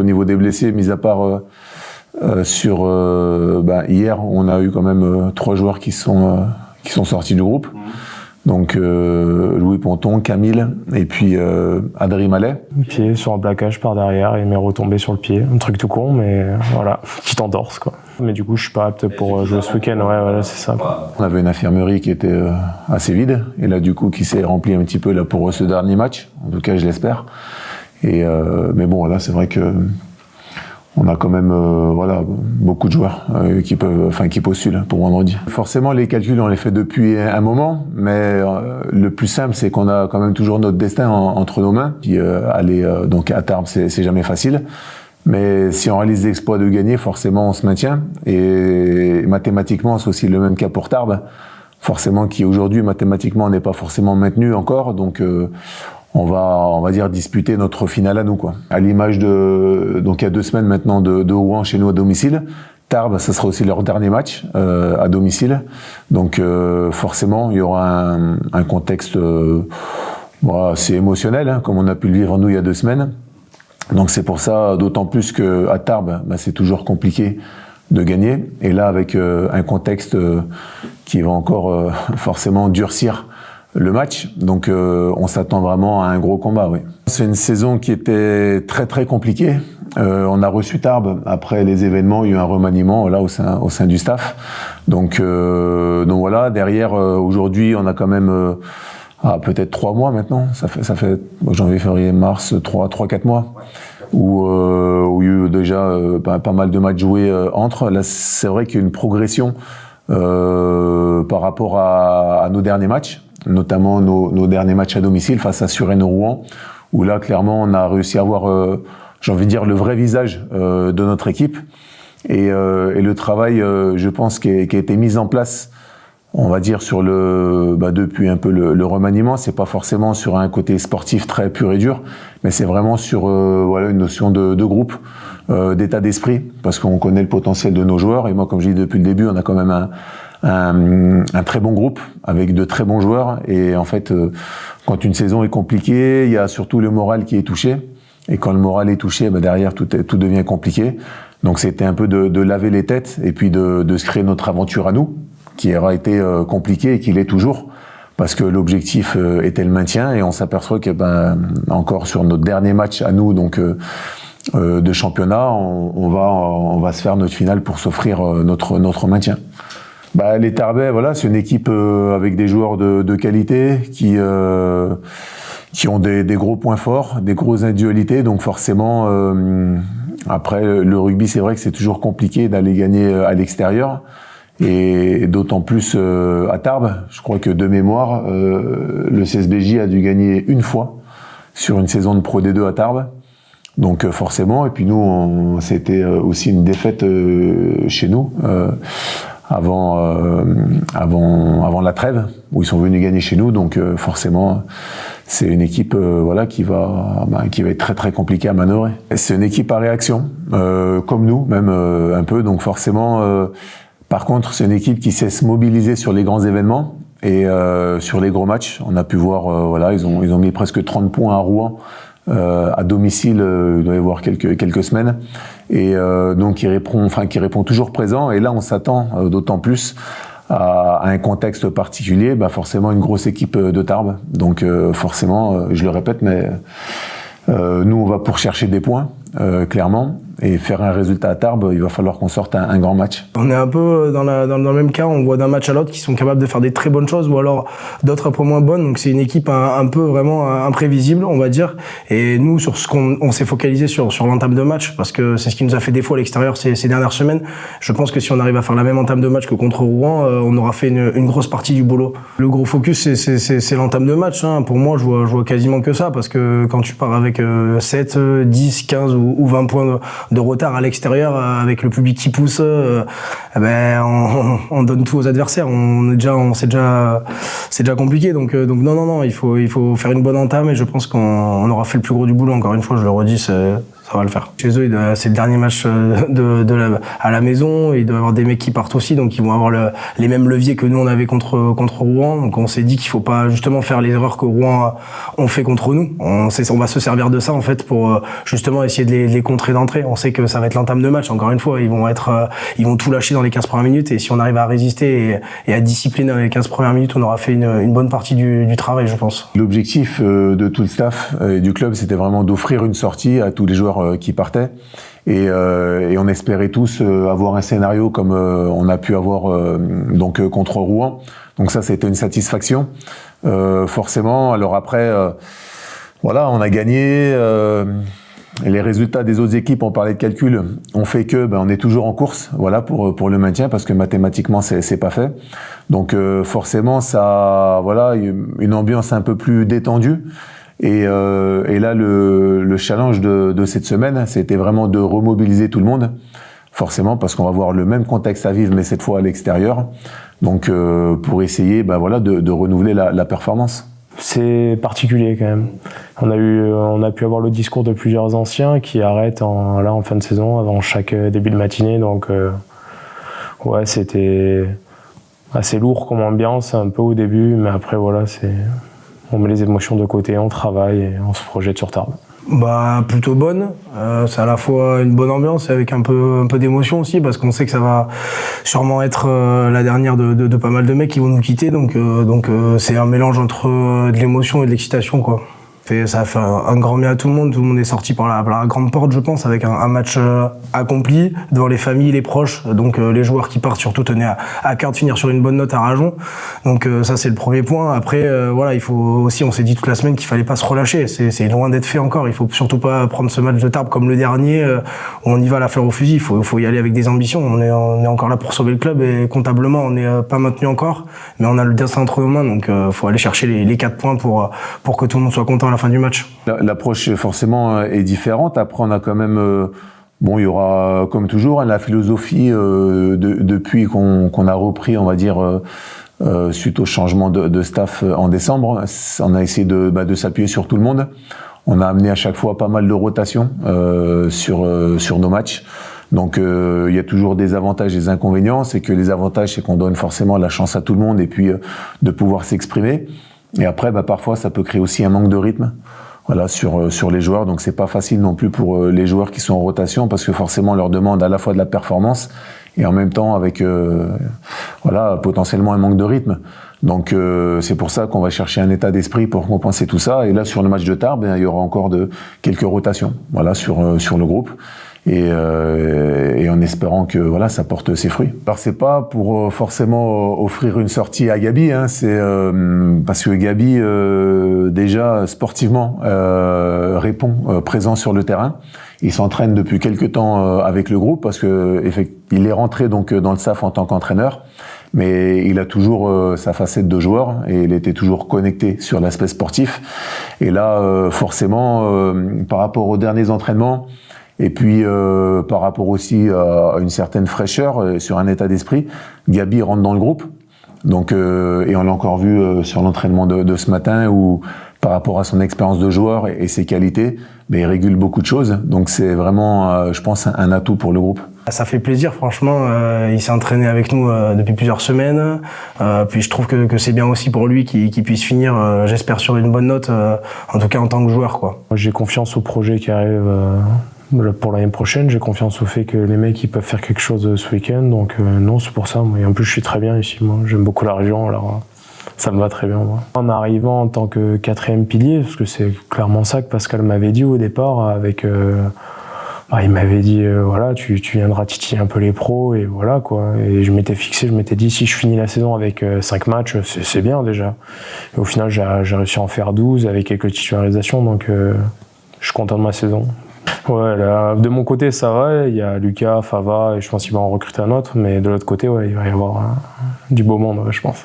niveau des blessés, mis à part hier, on a eu quand même 3 joueurs qui sont sortis du groupe. Donc Louis Ponton, Camille et puis Adrien Mallet. Pied sur un plaquage par derrière, il m'est retombé sur le pied. Un truc tout con, mais voilà, petite entorse quoi. Mais du coup, je suis pas apte pour jouer ce week-end. Ouais, voilà, c'est ça. Quoi. On avait une infirmerie qui était assez vide et là du coup qui s'est remplie un petit peu là pour ce dernier match. En tout cas, je l'espère. Et mais bon, là, c'est vrai que on a quand même beaucoup de joueurs qui postulent pour vendredi. Forcément, les calculs, on les fait depuis un moment, mais le plus simple, c'est qu'on a quand même toujours notre destin entre nos mains. Puis aller donc à Tarbes, c'est jamais facile. Mais si on réalise l'exploit de gagner, forcément, on se maintient. Et mathématiquement, c'est aussi le même cas pour Tarbes. Forcément, qui aujourd'hui, mathématiquement, n'est pas forcément maintenu encore. Donc, on va dire disputer notre finale à nous quoi. À l'image donc il y a 2 semaines maintenant de Rouen chez nous à domicile. Tarbes, ça sera aussi leur dernier match à domicile. Donc forcément, il y aura un contexte assez émotionnel, hein, comme on a pu le vivre nous il y a 2 semaines. Donc c'est pour ça, d'autant plus qu'à Tarbes, c'est toujours compliqué de gagner. Et là, avec un contexte qui va encore forcément durcir le match, donc on s'attend vraiment à un gros combat, oui. C'est une saison qui était très très compliquée. On a reçu Tarbes après les événements, il y a eu un remaniement là au sein du staff. Donc voilà, derrière aujourd'hui, on a quand même peut-être 3 mois maintenant. Ça fait janvier, février, mars, 3-4 mois. Où il y a eu déjà pas mal de matchs joués entre. Là, c'est vrai qu'il y a une progression par rapport à nos derniers matchs, notamment nos derniers matchs à domicile face à Suresnes-Rouen, où là, clairement, on a réussi à avoir, j'ai envie de dire, le vrai visage de notre équipe. Et le travail, je pense, qui a été mis en place, on va dire, sur depuis un peu le remaniement, c'est pas forcément sur un côté sportif très pur et dur, mais c'est vraiment sur une notion de groupe, d'état d'esprit, parce qu'on connaît le potentiel de nos joueurs. Et moi, comme je dis depuis le début, on a quand même un très bon groupe avec de très bons joueurs. Et en fait, quand une saison est compliquée, il y a surtout le moral qui est touché. Et quand le moral est touché, derrière tout devient compliqué. Donc c'était un peu de laver les têtes et puis de se créer notre aventure à nous, qui aura été compliqué et qui l'est toujours, parce que l'objectif était le maintien. Et on s'aperçoit que encore sur notre dernier match à nous, donc de championnat, on va se faire notre finale pour s'offrir notre maintien. Les Tarbais, voilà, c'est une équipe avec des joueurs de qualité qui ont des gros points forts, des grosses individualités. Donc forcément, après le rugby, c'est vrai que c'est toujours compliqué d'aller gagner à l'extérieur, et d'autant plus à Tarbes. Je crois que de mémoire, le CSBJ a dû gagner une fois sur une saison de Pro D2 à Tarbes. Donc forcément, et puis nous, c'était aussi une défaite chez nous. Avant la trêve, où ils sont venus gagner chez nous. Donc forcément, c'est une équipe qui va être très très compliquée à manœuvrer. C'est une équipe à réaction, comme nous, même un peu. Donc forcément, par contre, c'est une équipe qui sait se mobiliser sur les grands événements et sur les gros matchs. On a pu voir, ils ont mis presque 30 points à Rouen. À domicile, il doit y avoir quelques semaines, et donc qui répond toujours présent. Et là, on s'attend d'autant plus à un contexte particulier, forcément une grosse équipe de Tarbes. Donc forcément, je le répète, mais nous, on va pour chercher des points, clairement, et faire un résultat à Tarbes, il va falloir qu'on sorte un grand match. On est un peu dans le même cas, on voit d'un match à l'autre qui sont capables de faire des très bonnes choses, ou alors d'autres un peu moins bonnes. Donc c'est une équipe un peu vraiment imprévisible, on va dire. Et nous, sur ce on s'est focalisé sur l'entame de match, parce que c'est ce qui nous a fait défaut à l'extérieur ces dernières semaines. Je pense que si on arrive à faire la même entame de match que contre Rouen, on aura fait une grosse partie du boulot. Le gros focus, c'est l'entame de match, hein. Pour moi, je vois quasiment que ça, parce que quand tu pars avec 7, 10, 15 ou 20 points de retard à l'extérieur, avec le public qui pousse, on donne tout aux adversaires. C'est déjà compliqué. Donc non, il faut faire une bonne entame, et je pense qu'on aura fait le plus gros du boulot. Encore une fois, je le redis, ça ça va le faire. Chez eux, c'est le dernier match à la maison, il doit y avoir des mecs qui partent aussi, donc ils vont avoir les mêmes leviers que nous on avait contre Rouen. Donc on s'est dit qu'il faut pas justement faire les erreurs que Rouen ont fait contre nous. On va se servir de ça en fait pour justement essayer de les contrer d'entrée. On sait que ça va être l'entame de match. Encore une fois, ils vont tout lâcher dans les 15 premières minutes, et si on arrive à résister et à discipliner dans les 15 premières minutes, on aura fait une bonne partie du travail, je pense. L'objectif de tout le staff et du club, c'était vraiment d'offrir une sortie à tous les joueurs qui partaient. Et on espérait tous avoir un scénario comme on a pu avoir donc contre Rouen. Donc ça, c'était une satisfaction, forcément. Alors après, voilà, on a gagné. Les résultats des autres équipes, on parlait de calcul, ont fait que on est toujours en course, voilà, pour le maintien, parce que mathématiquement c'est pas fait. Donc forcément, ça, voilà, une ambiance un peu plus détendue. Et là, le challenge de cette semaine, c'était vraiment de remobiliser tout le monde, forcément, parce qu'on va avoir le même contexte à vivre, mais cette fois à l'extérieur. Donc pour essayer, voilà, de renouveler la performance. C'est particulier quand même. On a pu avoir le discours de plusieurs anciens qui arrêtent en fin de saison, avant chaque début de matinée. Donc ouais, c'était assez lourd comme ambiance un peu au début, mais après voilà, on met les émotions de côté, on travaille et on se projette sur Tarbes. Plutôt bonne. C'est à la fois une bonne ambiance et avec un peu d'émotion aussi, parce qu'on sait que ça va sûrement être la dernière de pas mal de mecs qui vont nous quitter. Donc c'est un mélange entre de l'émotion et de l'excitation, quoi. Ça a fait un grand bien à tout le monde. Tout le monde est sorti par la grande porte, je pense, avec un match accompli devant les familles, les proches. Donc les joueurs qui partent surtout tenaient à cœur de finir sur une bonne note à Rajon. Donc ça, c'est le premier point. Après, voilà, il faut aussi, on s'est dit toute la semaine qu'il fallait pas se relâcher. C'est loin d'être fait encore. Il faut surtout pas prendre ce match de Tarbes comme le dernier où on y va à la fleur au fusil. Il faut y aller avec des ambitions. On est encore là pour sauver le club, et comptablement, on n'est pas maintenu encore, mais on a le destin entre nos mains. Donc faut aller chercher les 4 points pour que tout le monde soit content à la fin du match. L'approche forcément est différente. Après, on a quand même il y aura comme toujours la philosophie depuis qu'on a repris, on va dire, suite au changement de staff en décembre. On a essayé de s'appuyer sur tout le monde. On a amené à chaque fois pas mal de rotations sur nos matchs. Donc il y a toujours des avantages et des inconvénients. C'est que les avantages, c'est qu'on donne forcément la chance à tout le monde, et puis de pouvoir s'exprimer. Et après, parfois, ça peut créer aussi un manque de rythme, voilà, sur les joueurs. Donc, c'est pas facile non plus pour les joueurs qui sont en rotation, parce que forcément, on leur demande à la fois de la performance et en même temps avec, voilà, potentiellement un manque de rythme. Donc, c'est pour ça qu'on va chercher un état d'esprit pour compenser tout ça. Et là, sur le match de Tarbes, il y aura encore quelques rotations, voilà, sur le groupe. Et en espérant que voilà, ça porte ses fruits. Alors c'est pas pour forcément offrir une sortie à Gabi, c'est parce que Gabi déjà sportivement répond présent sur le terrain. Il s'entraîne depuis quelques temps avec le groupe, parce que il est rentré donc dans le staff en tant qu'entraîneur, mais il a toujours sa facette de joueur, et il était toujours connecté sur l'aspect sportif. Et là forcément par rapport aux derniers entraînements, et puis par rapport aussi à une certaine fraîcheur, sur un état d'esprit, Gabi rentre dans le groupe. Donc et on l'a encore vu sur l'entraînement de ce matin, où par rapport à son expérience de joueur et ses qualités, il régule beaucoup de choses. Donc c'est vraiment, je pense, un atout pour le groupe. Ça fait plaisir, franchement. Il s'est entraîné avec nous depuis plusieurs semaines. Puis je trouve que c'est bien aussi pour lui qu'il puisse finir, j'espère, sur une bonne note, en tout cas en tant que joueur, quoi. J'ai confiance au projet qui arrive pour l'année prochaine. J'ai confiance au fait que les mecs ils peuvent faire quelque chose ce week-end. Donc non, c'est pour ça. Et en plus, je suis très bien ici. Moi, j'aime beaucoup la région, alors ça me va très bien. Moi. En arrivant en tant que 4e pilier, parce que c'est clairement ça que Pascal m'avait dit au départ, avec il m'avait dit voilà, tu viendras titiller un peu les pros, et voilà quoi. Et je m'étais fixé, je m'étais dit, si je finis la saison avec 5 matchs, c'est bien déjà. Et au final, j'ai réussi à en faire 12 avec quelques titularisations, donc je suis content de ma saison. Ouais, là, de mon côté, ça va. Il y a Lucas, Fava, et je pense qu'il va en recruter un autre. Mais de l'autre côté, ouais, il va y avoir du beau monde, je pense.